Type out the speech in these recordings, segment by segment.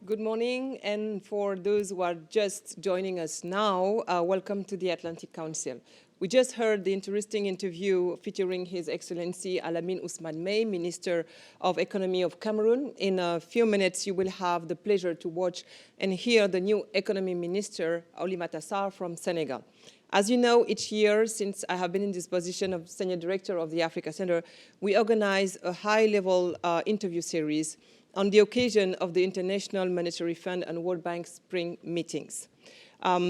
Good morning, and for those who are just joining us now, welcome to the Atlantic Council. We just heard the interesting interview featuring His Excellency Alamine Ousmane Mey, Minister of Economy of Cameroon. In a few minutes, you will have the pleasure to watch and hear the new Economy Minister, Oulimata Sarr from Senegal. As you know, each year since I have been in this position of Senior Director of the Africa Center, we organize a high-level interview series on the occasion of the International Monetary Fund and World Bank Spring meetings.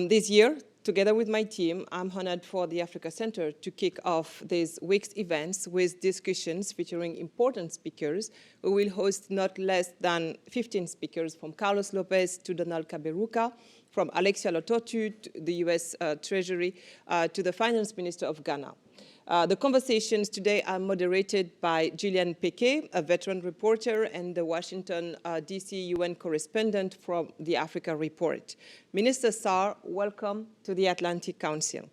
This year, together with my team, I'm honored for the Africa Center to kick off this week's events with discussions featuring important speakers. We will host not less than 15 speakers, from Carlos Lopez to Donald Kaberuka, from Alexia Lototu, to the US Treasury, to the Finance Minister of Ghana. The conversations today are moderated by Julian Peke, a veteran reporter and the Washington, D.C. UN correspondent from the Africa Report. Minister Sarr, welcome to the Atlantic Council.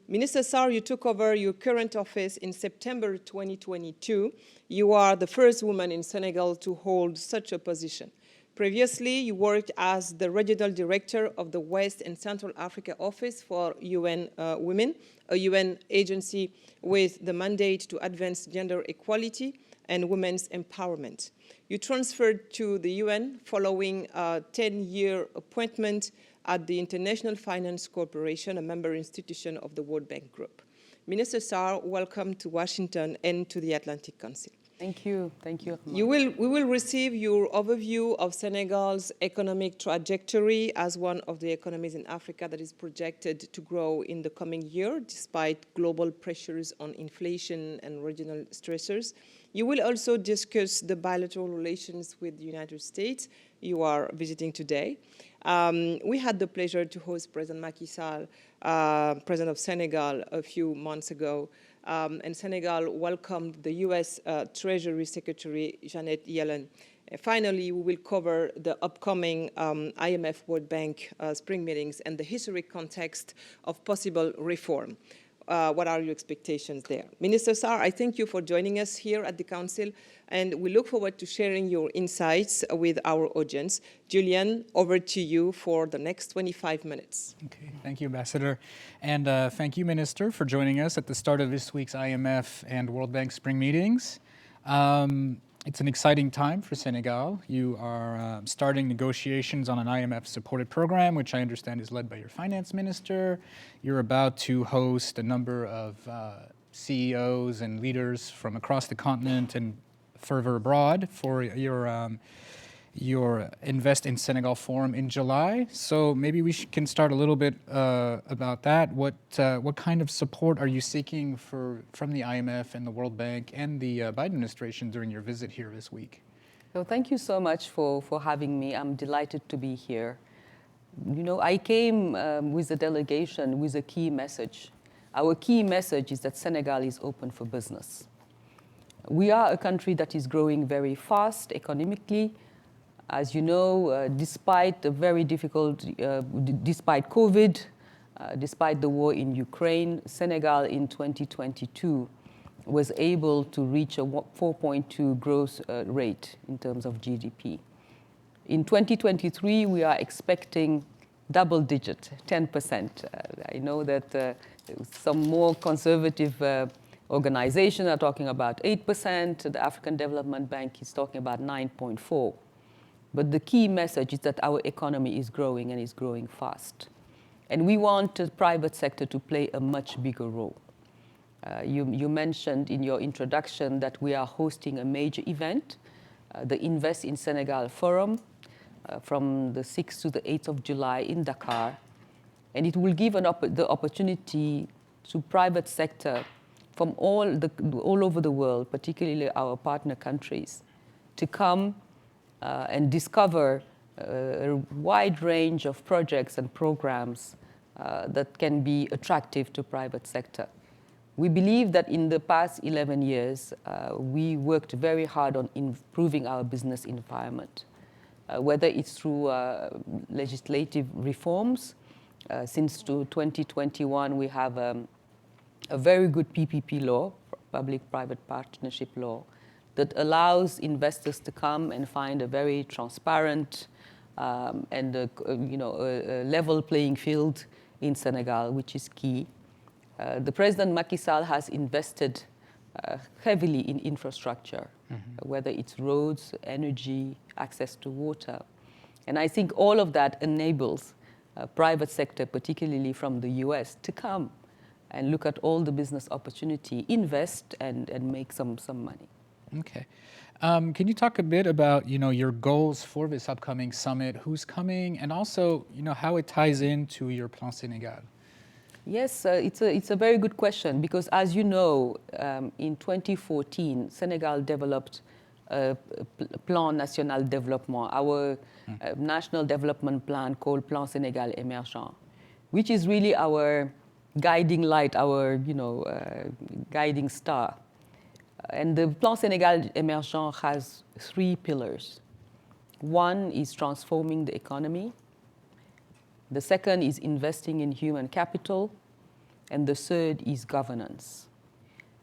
Minister Sarr, you took over your current office in September 2022. You are the first woman in Senegal to hold such a position. Previously, you worked as the Regional Director of the West and Central Africa Office for UN Women, a UN agency with the mandate to advance gender equality and women's empowerment. You transferred to the UN following a 10-year appointment at the International Finance Corporation, a member institution of the World Bank Group. Minister Sarr, welcome to Washington and to the Atlantic Council. Thank you. Thank you. We will receive your overview of Senegal's economic trajectory as one of the economies in Africa that is projected to grow in the coming year, despite global pressures on inflation and regional stressors. You will also discuss the bilateral relations with the United States you are visiting today. We had the pleasure to host President Macky Sall, President of Senegal, a few months ago. And Senegal welcomed the U.S. Treasury Secretary, Janet Yellen. Finally, we will cover the upcoming IMF-World Bank spring meetings and the historic context of possible reform. What are your expectations there? Minister Sarr, I thank you for joining us here at the Council, and we look forward to sharing your insights with our audience. Julian, over to you for the next 25 minutes. Okay, thank you, Ambassador. And thank you, Minister, for joining us at the start of this week's IMF and World Bank spring meetings. It's an exciting time for Senegal. You are starting negotiations on an IMF-supported program, which I understand is led by your finance minister. You're about to host a number of CEOs and leaders from across the continent and further abroad for your Invest in Senegal forum in July. So maybe we can start a little bit about that. What kind of support are you seeking from the IMF and the World Bank and the Biden administration during your visit here this week? So thank you so much for having me. I'm delighted to be here. You know, I came with a delegation with a key message. Our key message is that Senegal is open for business. We are a country that is growing very fast economically. As you know, despite the very difficult, despite COVID, despite the war in Ukraine, Senegal in 2022 was able to reach a 4.2 growth rate in terms of GDP. In 2023, we are expecting double-digit, 10%. I know that some more conservative organizations are talking about 8%. The African Development Bank is talking about 9.4%. But the key message is that our economy is growing and is growing fast. And we want the private sector to play a much bigger role. You mentioned in your introduction that we are hosting a major event, the Invest in Senegal Forum, from the 6th to the 8th of July in Dakar. And it will give the opportunity to private sector from all over the world, particularly our partner countries, to come and discover a wide range of projects and programs that can be attractive to private sector. We believe that in the past 11 years, we worked very hard on improving our business environment, whether it's through legislative reforms. Since 2021, we have a very good PPP law, public-private partnership law, that allows investors to come and find a very transparent, and a level playing field in Senegal, which is key. The President Macky Sall has invested heavily in infrastructure, whether it's roads, energy, access to water. And I think all of that enables private sector, particularly from the US, to come and look at all the business opportunity, invest, and make some money. Okay. Can you talk a bit about, your goals for this upcoming summit, who's coming, and also, how it ties into your Plan Senegal? Yes, it's a very good question because, as you know, in 2014, Senegal developed a Plan National Développement, our national development plan called Plan Sénégal Émergent, which is really our guiding light, our guiding star. And the Plan Sénégal Émergent has 3 pillars. One is transforming the economy. The second is investing in human capital. And the third is governance.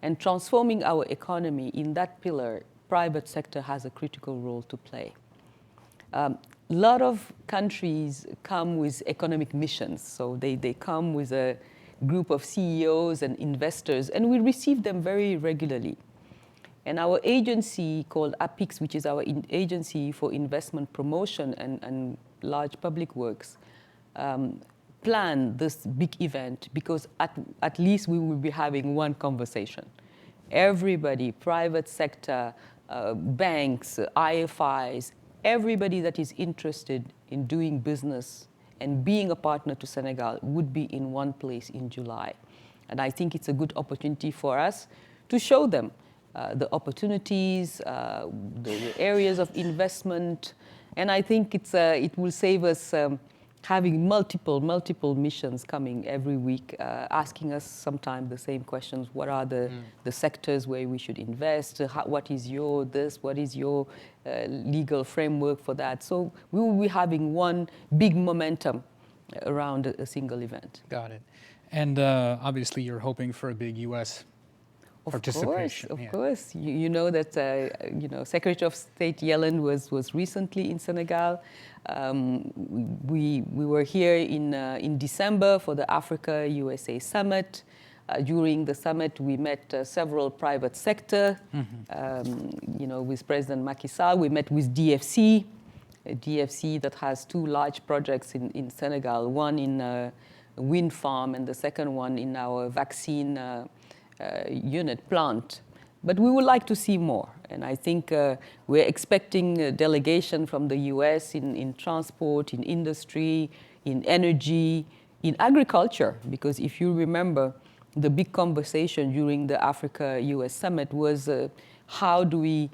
And transforming our economy, in that pillar, private sector has a critical role to play. A lot of countries come with economic missions. So they come with a group of CEOs and investors, and we receive them very regularly. And our agency called APIX, which is our agency for investment promotion and large public works, plan this big event because at least we will be having one conversation. Everybody, private sector, banks, IFIs, everybody that is interested in doing business and being a partner to Senegal would be in one place in July. And I think it's a good opportunity for us to show them the opportunities, the areas of investment. And I think it will save us having multiple missions coming every week, asking us sometimes the same questions. What are the sectors where we should invest? What is your this? What is your legal framework for that? So we will be having one big momentum around a single event. Got it. And obviously you're hoping for a big U.S. participation. Of course. You know that Secretary of State Yellen was recently in Senegal. We were here in December for the Africa-USA Summit. During the summit, we met several private sector, with President Macky Sall. We met with DFC, a DFC that has 2 large projects in Senegal, one in a wind farm and the second one in our vaccine unit plant. But we would like to see more. And I think we're expecting a delegation from the US in transport, in industry, in energy, in agriculture. Because if you remember, the big conversation during the Africa-US Summit was how do we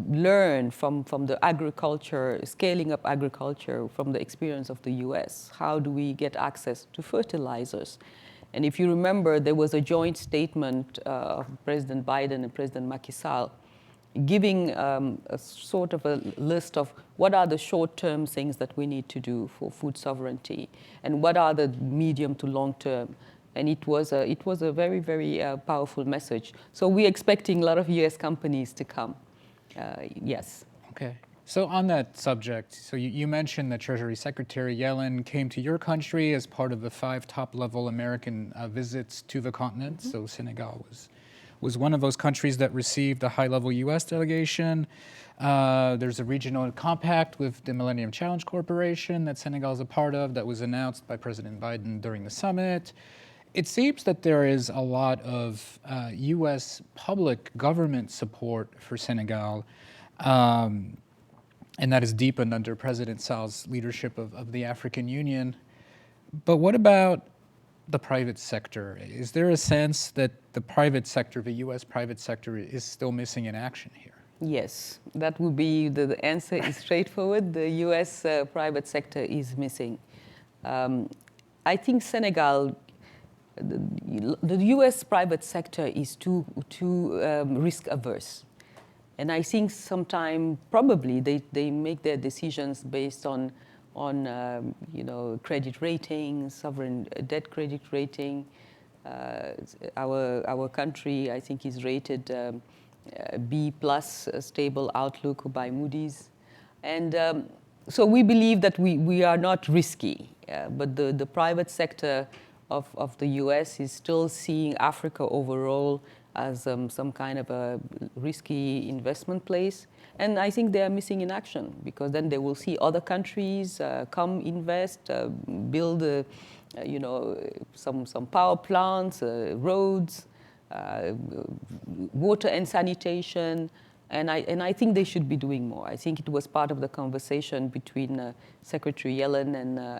learn from the agriculture, scaling up agriculture from the experience of the US? How do we get access to fertilizers? And if you remember, there was a joint statement of President Biden and President Macky Sall giving a sort of a list of what are the short-term things that we need to do for food sovereignty and what are the medium to long-term. And it was a very, very powerful message. So we're expecting a lot of US companies to come. Yes. Okay. So on that subject, so you mentioned that Treasury Secretary Yellen came to your country as part of the 5 top-level American visits to the continent. So Senegal was one of those countries that received a high-level U.S. delegation. There's a regional compact with the Millennium Challenge Corporation that Senegal is a part of that was announced by President Biden during the summit. It seems that there is a lot of U.S. public government support for Senegal. And that is deepened under President Sall's leadership of the African Union. But what about the private sector? Is there a sense that the private sector, the U.S. private sector, is still missing in action here? Yes, that would be the answer is straightforward. The U.S. Private sector is missing. I think Senegal, the U.S. private sector is too risk averse. And I think sometimes probably they make their decisions based on credit rating, sovereign debt credit rating. Our country, I think, is rated B+, stable outlook by Moody's. And So we believe that we are not risky, but the private sector of the US is still seeing Africa overall as some kind of a risky investment place. And I think they are missing in action, because then they will see other countries come invest, build some power plants, roads, water and sanitation. And I think they should be doing more. I think it was part of the conversation between Secretary Yellen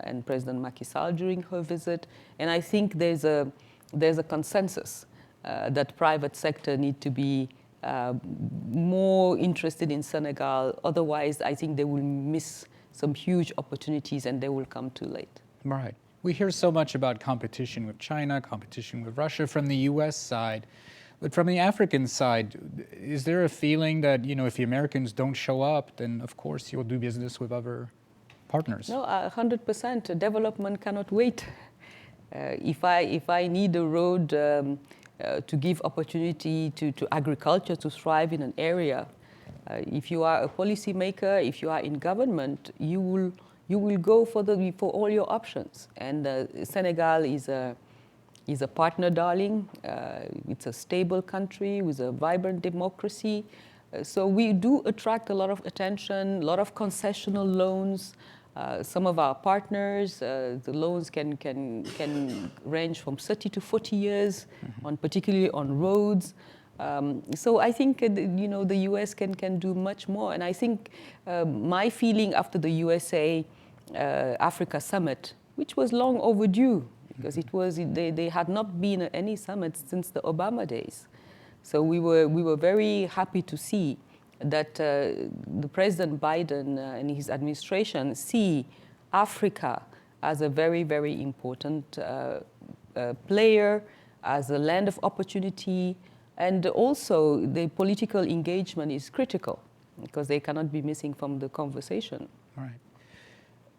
and President Macky Sall during her visit. And I think there's a consensus that private sector need to be more interested in Senegal. Otherwise, I think they will miss some huge opportunities and they will come too late. Right. We hear so much about competition with China, competition with Russia from the US side. But from the African side, is there a feeling that, if the Americans don't show up, then of course you'll do business with other partners? No, 100%. Development cannot wait. If I need a road to give opportunity to agriculture to thrive in an area, if you are a policymaker, if you are in government, you will go for all your options. And Senegal is a partner darling. It's a stable country with a vibrant democracy. So we do attract a lot of attention, a lot of concessional loans. Some of our partners, the loans can range from 30 to 40 years, particularly on roads. So I think the US can do much more. And I think my feeling after the USA Africa summit, which was long overdue, because they had not been at any summit since the Obama days. So we were very happy to see that the President Biden and his administration see Africa as a very, very important player, as a land of opportunity, and also the political engagement is critical, because they cannot be missing from the conversation. Right.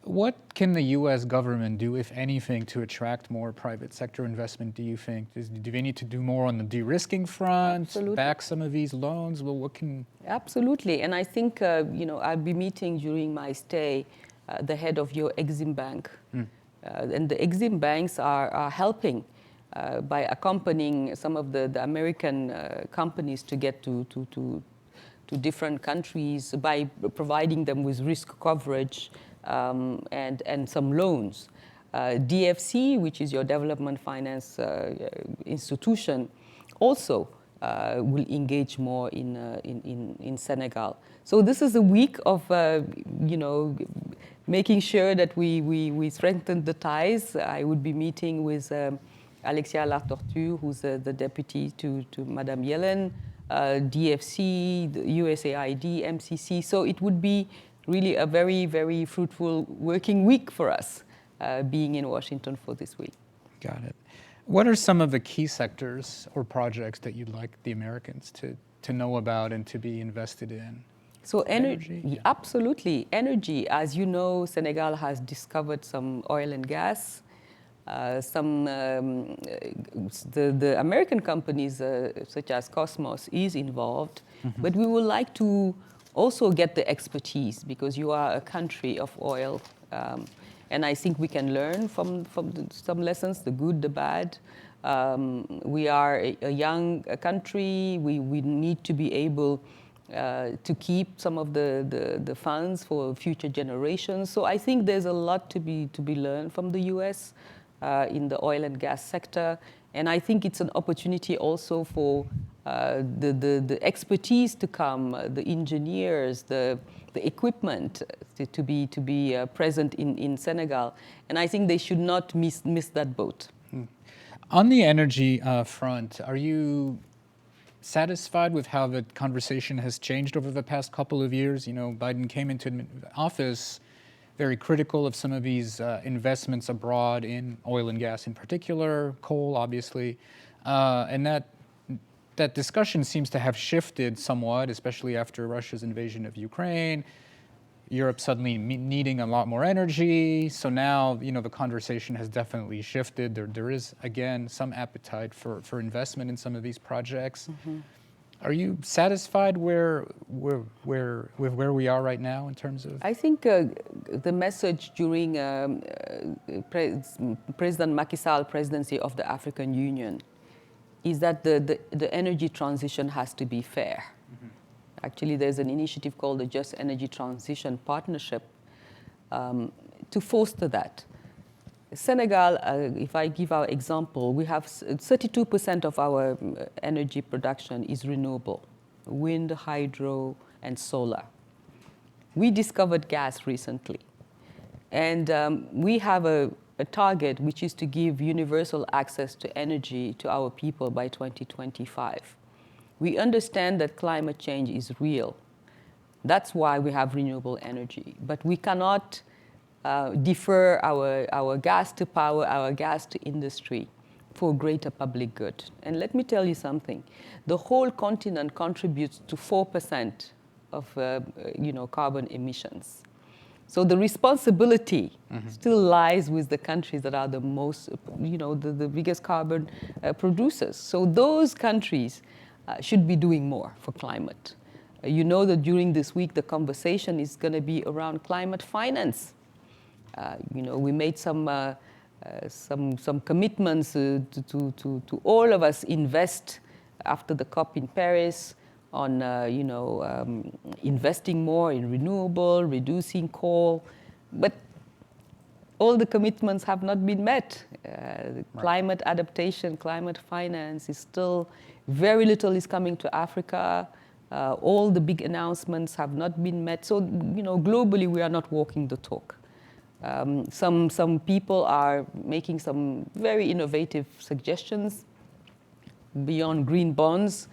What can the U.S. government do, if anything, to attract more private sector investment, do you think? Do they need to do more on the de-risking front, Absolutely. back some of these loans? Well, what can... Absolutely. And I think, I'll be meeting during my stay the head of your Exim Bank. And the Exim banks are helping by accompanying some of the American companies to get to different countries by providing them with risk coverage, and some loans. DFC, which is your development finance institution, also will engage more in Senegal. So this is a week of making sure that we strengthen the ties. I would be meeting with Alexia Latortue, who's the deputy to Madame Yellen, DFC, the USAID, MCC. So it would be really a very, very fruitful working week for us, being in Washington for this week. Got it. What are some of the key sectors or projects that you'd like the Americans to know about and to be invested in? So energy, yeah. Absolutely. Energy, as you know, Senegal has discovered some oil and gas. The American companies, such as Cosmos, is involved. But we would like to also get the expertise, because you are a country of oil. And I think we can learn from some lessons, the good, the bad. We are a young country. We need to be able to keep some of the funds for future generations. So I think there's a lot to be learned from the US in the oil and gas sector. And I think it's an opportunity also for the expertise to come, the engineers, the equipment to be present in Senegal. And I think they should not miss that boat. On the energy front, are you satisfied with how the conversation has changed over the past couple of years? Biden came into office very critical of some of these investments abroad in oil and gas in particular, coal, obviously. And that discussion seems to have shifted somewhat, especially after Russia's invasion of Ukraine. Europe suddenly needing a lot more energy. So now, the conversation has definitely shifted. There is, again, some appetite for investment in some of these projects. Are you satisfied with where we are right now in terms of? I think the message during President Macky Sall presidency of the African Union is that the energy transition has to be fair. Mm-hmm. Actually, there's an initiative called the Just Energy Transition Partnership to foster that. Senegal, if I give our example, we have 32% of our energy production is renewable, wind, hydro, and solar. We discovered gas recently, and we have a target which is to give universal access to energy to our people by 2025. We understand that climate change is real. That's why we have renewable energy, but we cannot defer our gas to power, our gas to industry for greater public good. And let me tell you something. The whole continent contributes to 4% of carbon emissions. So the responsibility still lies with the countries that are the most, the biggest carbon producers. So those countries should be doing more for climate. You know that during this week, the conversation is going to be around climate finance. We made some commitments to all of us invest after the COP in Paris on investing more in renewable, reducing coal, but all the commitments have not been met. Right. Climate adaptation, climate finance is still, very little is coming to Africa. All the big announcements have not been met. So, globally, we are not walking the talk. Some people are making some very innovative suggestions beyond green bonds.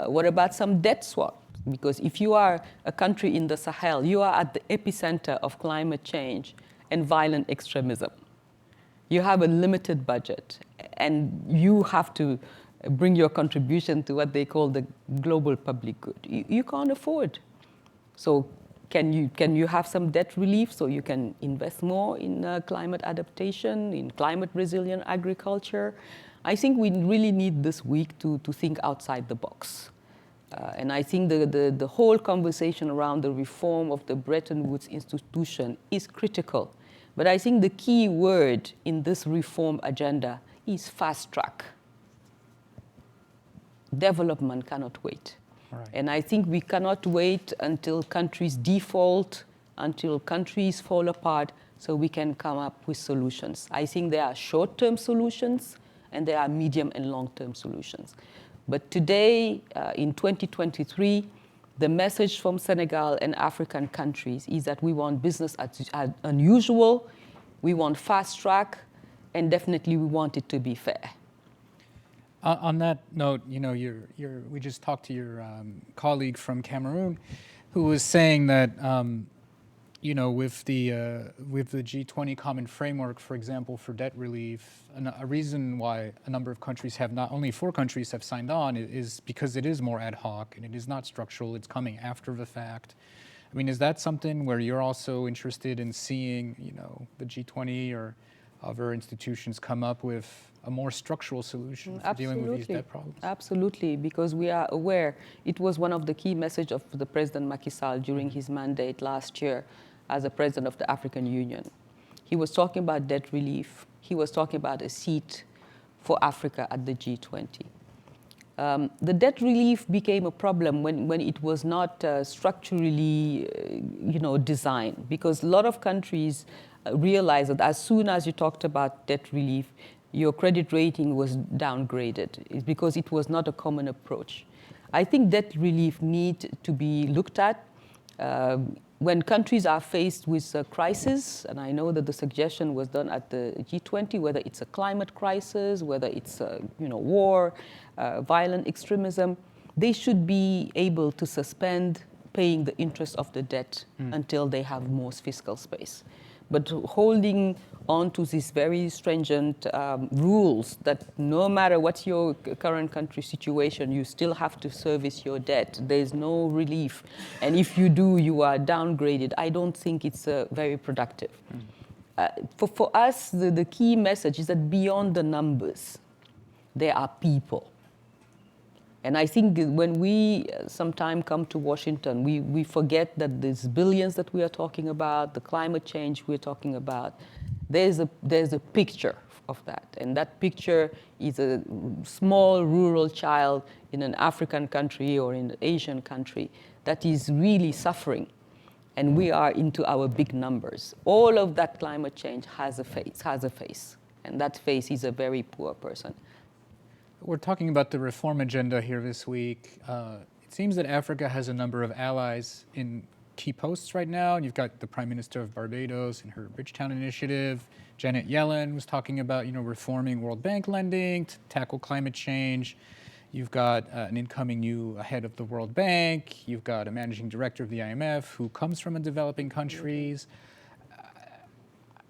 What about some debt swap? Because if you are a country in the Sahel, you are at the epicenter of climate change and violent extremism. You have a limited budget, and you have to bring your contribution to what they call the global public good. You can't afford. So can you have some debt relief so you can invest more in climate adaptation, in climate resilient agriculture? I think we really need this week to think outside the box. And I think the whole conversation around the reform of the Bretton Woods institution is critical. But I think the key word in this reform agenda is fast track. Development cannot wait. Right. And I think we cannot wait until countries default, until countries fall apart, so we can come up with solutions. I think there are short-term solutions, and there are medium and long-term solutions. But today, in 2023, the message from Senegal and African countries is that we want business as unusual, we want fast track, and definitely we want it to be fair. On that note, we just talked to your colleague from Cameroon, who was saying that, with the G20 common framework, for example, for debt relief, a reason why a number of countries have only 4 countries have signed on is because it is more ad hoc and it is not structural. It's coming after the fact. I mean, is that something where you're also interested in seeing, the G20 or other institutions come up with a more structural solution for dealing with these debt problems? Absolutely, because we are aware. It was one of the key messages of the President Macky Sall during his mandate last year as the President of the African Union. He was talking about debt relief. He was talking about a seat for Africa at the G20. The debt relief became a problem when it was not structurally, designed, because a lot of countries realized that as soon as you talked about debt relief, your credit rating was downgraded. It's because it was not a common approach. I think debt relief needs to be looked at when countries are faced with a crisis, and I know that the suggestion was done at the G20, whether it's a climate crisis, whether it's war, violent extremism, they should be able to suspend paying the interest of the debt until they have more fiscal space. But holding on to these very stringent rules that no matter what's your current country situation, you still have to service your debt. There's no relief. And if you do, you are downgraded. I don't think it's very productive. For us, the key message is that beyond the numbers, there are people. And I think when we sometimes come to Washington, we forget that these billions that we are talking about, the climate change we're talking about, there's a picture of that. And that picture is a small rural child in an African country or in an Asian country that is really suffering. And we are into our big numbers. All of that climate change has a face. And that face is a very poor person. We're talking about the reform agenda here this week. It seems that Africa has a number of allies in key posts right now. You've got the Prime Minister of Barbados and her Bridgetown initiative. Janet Yellen was talking about, reforming World Bank lending to tackle climate change. You've got an incoming new head of the World Bank. You've got a managing director of the IMF who comes from a developing countries.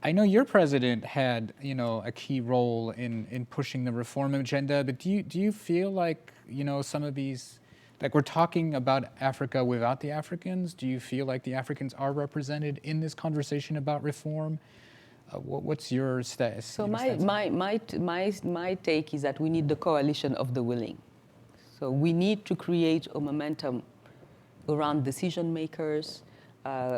I know your president had, a key role in pushing the reform agenda, but do you feel like, some of these, like we're talking about Africa without the Africans? Do you feel like the Africans are represented in this conversation about reform? What's your status? So my take is that we need the coalition of the willing. So we need to create a momentum around decision makers.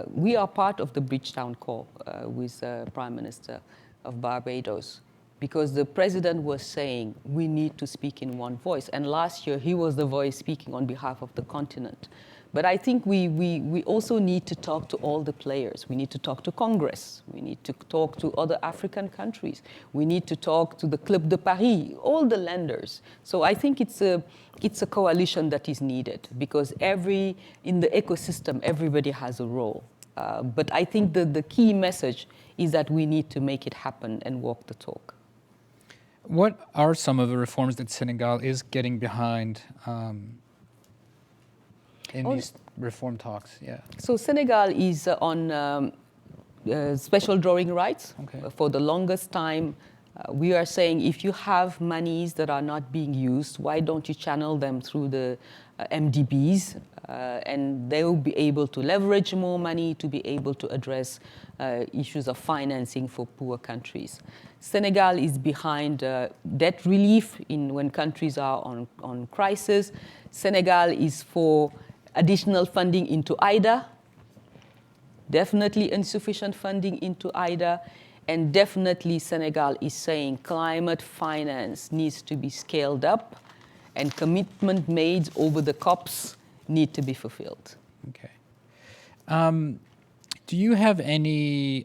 We are part of the Bridgetown call with the Prime Minister of Barbados, because the president was saying we need to speak in one voice. And last year, he was the voice speaking on behalf of the continent. But I think we also need to talk to all the players. We need to talk to Congress. We need to talk to other African countries. We need to talk to the Club de Paris, all the lenders. So I think it's a coalition that is needed, because in the ecosystem, everybody has a role. But I think the key message is that we need to make it happen and walk the talk. What are some of the reforms that Senegal is getting behind in these reform talks? Yeah. So Senegal is on special drawing rights. Okay. For the longest time. We are saying if you have monies that are not being used, why don't you channel them through the MDBs, and they will be able to leverage more money to be able to address issues of financing for poor countries. Senegal is behind debt relief when countries are on crisis. Senegal is for additional funding into IDA, definitely insufficient funding into IDA. And definitely Senegal is saying climate finance needs to be scaled up, and commitment made over the COPs need to be fulfilled. Okay. Do you have any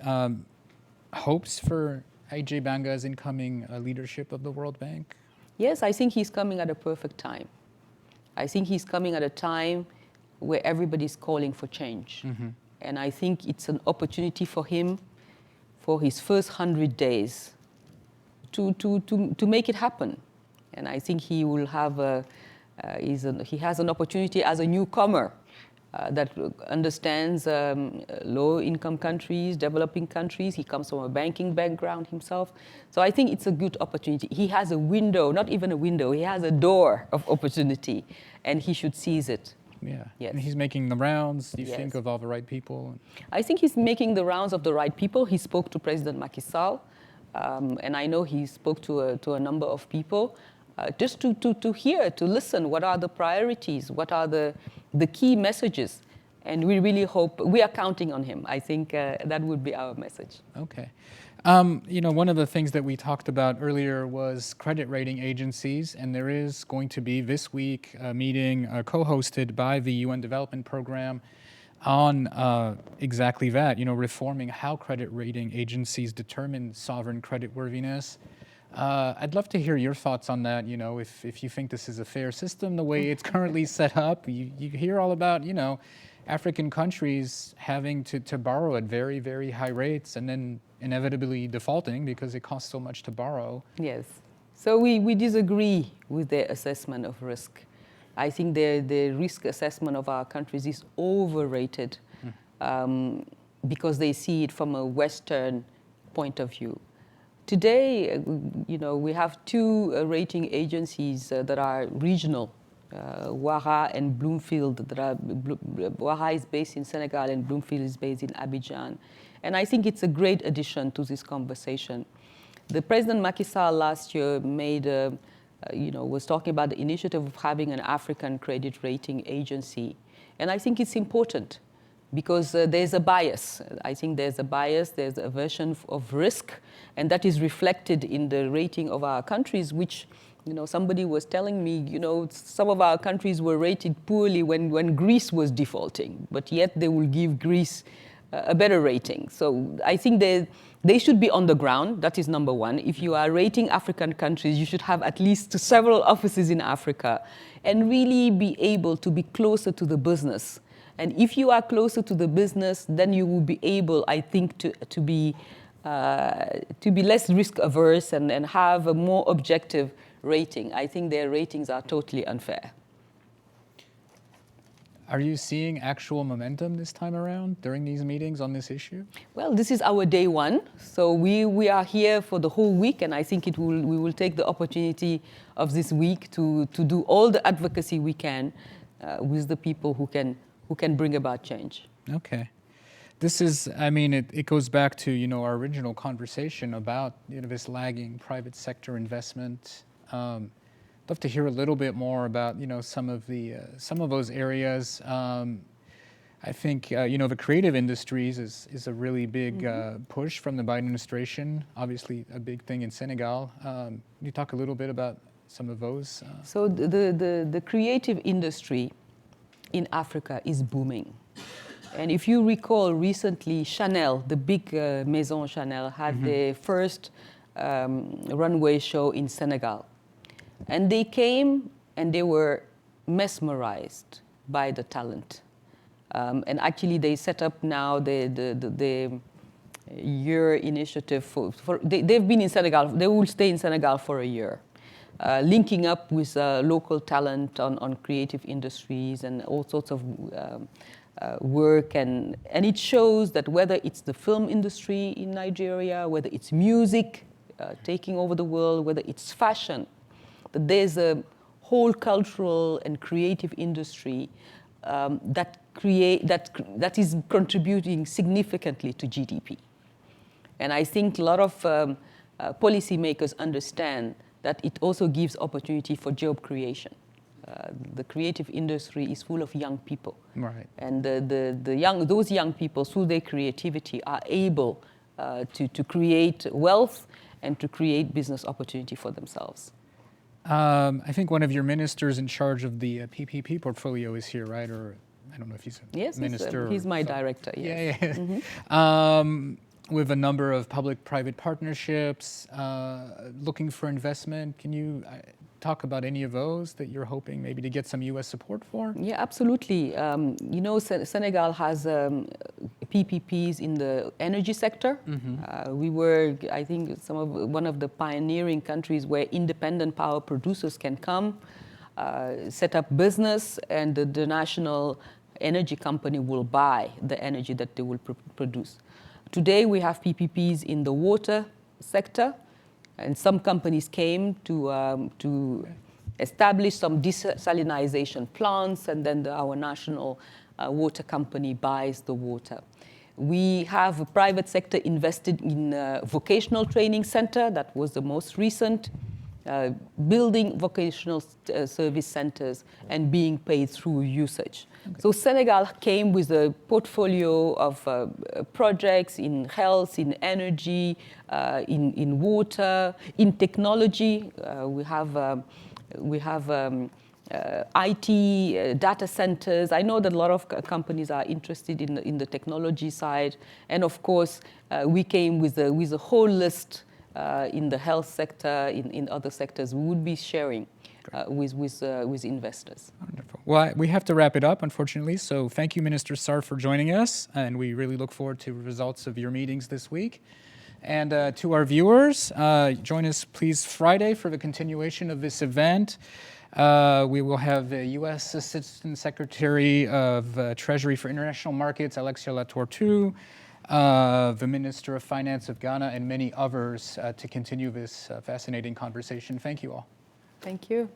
hopes for AJ Banga's incoming leadership of the World Bank? Yes, I think he's coming at a perfect time. I think he's coming at a time where everybody's calling for change. Mm-hmm. And I think it's an opportunity for him for his first 100 days to make it happen. And I think he will have he has an opportunity as a newcomer that understands low-income countries, developing countries. He comes from a banking background himself. So I think it's a good opportunity. He has a window, not even a window, he has a door of opportunity, and he should seize it. Yeah, yes. And he's making the rounds. Do you yes. think of all the right people? I think he's making the rounds of the right people. He spoke to President Macky Sall, and I know he spoke to a number of people, just to hear, to listen, what are the priorities, what are the key messages. And we really hope, we are counting on him. I think that would be our message. Okay. One of the things that we talked about earlier was credit rating agencies, and there is going to be this week a meeting co-hosted by the UN Development Program on exactly that, reforming how credit rating agencies determine sovereign creditworthiness. I'd love to hear your thoughts on that, if you think this is a fair system, the way it's currently set up. You hear all about, African countries having to borrow at very, very high rates and then inevitably defaulting because it costs so much to borrow. Yes. So we disagree with their assessment of risk. I think the risk assessment of our countries is overrated because they see it from a Western point of view. Today, we have two rating agencies that are regional. Ouara and Bloomfield. Ouara is based in Senegal and Bloomfield is based in Abidjan. And I think it's a great addition to this conversation. The President Macky Sall last year made a was talking about the initiative of having an African credit rating agency. And I think it's important because there's a bias. I think there's a bias, there's a aversion of risk, and that is reflected in the rating of our countries, which, somebody was telling me, some of our countries were rated poorly when Greece was defaulting, but yet they will give Greece a better rating. So I think they should be on the ground. That is number one. If you are rating African countries, you should have at least several offices in Africa and really be able to be closer to the business. And if you are closer to the business, then you will be able, I think, to be less risk averse and have a more objective rating. I think their ratings are totally unfair. Are you seeing actual momentum this time around during these meetings on this issue? Well, this is our day one, so we are here for the whole week, and I think we will take the opportunity of this week to do all the advocacy we can with the people who can bring about change. Okay. This is, it goes back to, our original conversation about, this lagging private sector investment. I'd love to hear a little bit more about, some of those areas. I think, the creative industries is a really big push from the Biden administration, obviously a big thing in Senegal. Can you talk a little bit about some of those? So the creative industry in Africa is booming. And if you recall recently, Chanel, the big Maison Chanel, had their first runway show in Senegal. And they came and they were mesmerized by the talent. And actually they set up now the year initiative they've been in Senegal, they will stay in Senegal for a year. Linking up with local talent on creative industries and all sorts of work, and it shows that whether it's the film industry in Nigeria, whether it's music taking over the world, whether it's fashion, that there's a whole cultural and creative industry that is contributing significantly to GDP. And I think a lot of policymakers understand that it also gives opportunity for job creation. The creative industry is full of young people. Right. And those young people, through their creativity, are able to create wealth and to create business opportunity for themselves. I think one of your ministers in charge of the PPP portfolio is here, right? Or I don't know if he's a minister. Yes, he's my director, yes. Yeah. Mm-hmm. With a number of public-private partnerships, looking for investment. Can you talk about any of those that you're hoping maybe to get some U.S. support for? Yeah, absolutely. Senegal has PPPs in the energy sector. We were, I think, one of the pioneering countries where independent power producers can come, set up business, and the national energy company will buy the energy that they will produce. Today, we have PPPs in the water sector, and some companies came to establish some desalinization plants, and then our national water company buys the water. We have a private sector invested in a vocational training center. That was the most recent. Building vocational service centers and being paid through usage. Okay. So Senegal came with a portfolio of projects in health, in energy, in water, in technology. We have IT, data centers. I know that a lot of companies are interested in the technology side, and of course, we came with a whole list. In the health sector, in other sectors, we would be sharing with investors. Wonderful. Well, we have to wrap it up, unfortunately. So thank you, Minister Sarr, for joining us. And we really look forward to the results of your meetings this week. And to our viewers, join us, please, Friday for the continuation of this event. We will have the U.S. Assistant Secretary of Treasury for International Markets, Alexia Latortue, the Minister of Finance of Ghana, and many others to continue this fascinating conversation. Thank you all. Thank you.